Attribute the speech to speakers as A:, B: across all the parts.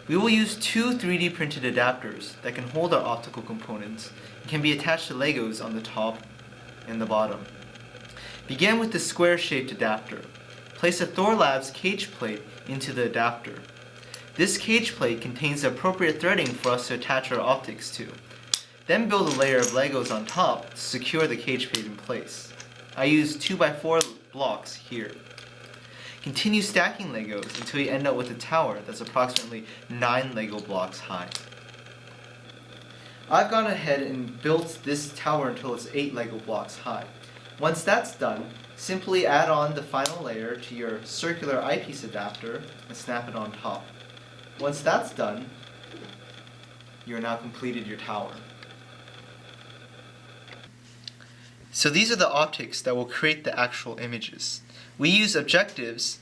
A: We will use two 3D printed adapters that can hold our optical components and can be attached to Legos on the top and the bottom. Begin with the square-shaped adapter. Place a Thorlabs cage plate into the adapter. This cage plate contains the appropriate threading for us to attach our optics to. Then build a layer of Legos on top to secure the cage plate in place. I use 2x4 blocks here. Continue stacking Legos until you end up with a tower that's approximately 9 Lego blocks high. I've gone ahead and built this tower until it's 8 Lego blocks high. Once that's done, simply add on the final layer to your circular eyepiece adapter and snap it on top. Once that's done, you're now completed your tower. So these are the optics that will create the actual images. We use objectives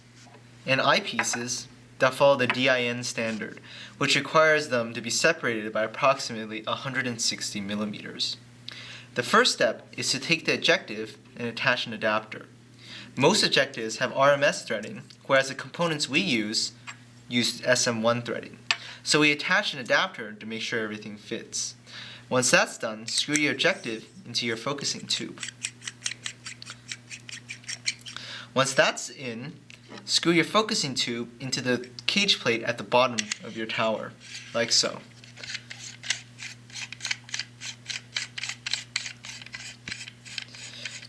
A: and eyepieces that follow the DIN standard, which requires them to be separated by approximately 160 millimeters. The first step is to take the objective and attach an adapter. Most objectives have RMS threading, whereas the components we use SM1 threading. So we attach an adapter to make sure everything fits. Once that's done, screw your objective into your focusing tube. Once that's in, screw your focusing tube into the cage plate at the bottom of your tower, like so.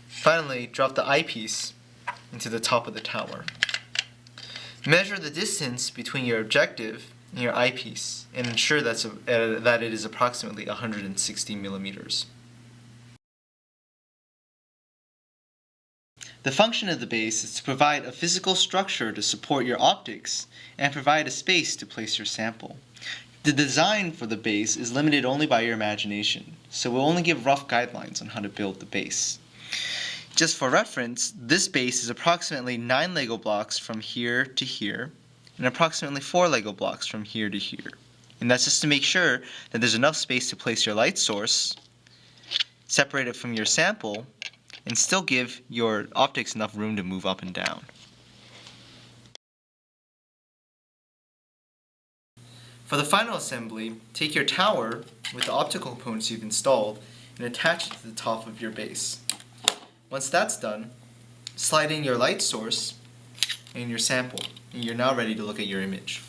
A: Finally, drop the eyepiece into the top of the tower. Measure the distance between your objective and your eyepiece and ensure that it is approximately 160 millimeters. The function of the base is to provide a physical structure to support your optics and provide a space to place your sample. The design for the base is limited only by your imagination, so we'll only give rough guidelines on how to build the base. Just for reference, this base is approximately 9 Lego blocks from here to here, and approximately 4 Lego blocks from here to here. And that's just to make sure that there's enough space to place your light source, separate it from your sample, and still give your optics enough room to move up and down. For the final assembly, take your tower with the optical components you've installed and attach it to the top of your base. Once that's done, slide in your light source and your sample, and you're now ready to look at your image.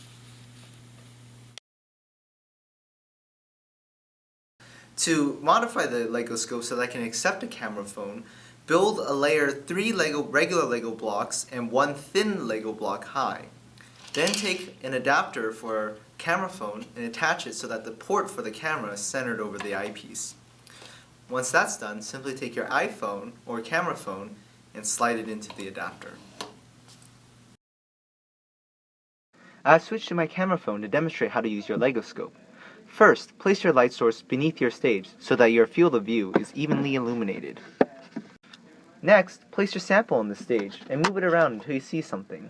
A: To modify the Legoscope so that I can accept a camera phone, build a layer 3 regular Lego blocks and 1 thin Lego block high. Then take an adapter for a camera phone and attach it so that the port for the camera is centered over the eyepiece. Once that's done, simply take your iPhone or camera phone and slide it into the adapter. I've switched to my camera phone to demonstrate how to use your Legoscope. First, place your light source beneath your stage so that your field of view is evenly illuminated. Next, place your sample on the stage and move it around until you see something.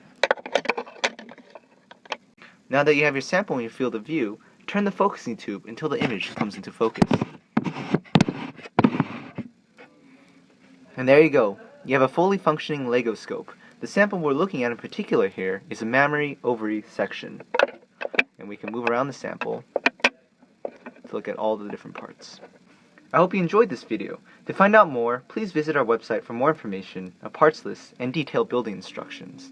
A: Now that you have your sample in your field of view, turn the focusing tube until the image comes into focus. And there you go. You have a fully functioning Legoscope. The sample we're looking at in particular here is a mammary ovary section. And we can move around the sample to look at all the different parts. I hope you enjoyed this video. To find out more, please visit our website for more information, a parts list, and detailed building instructions.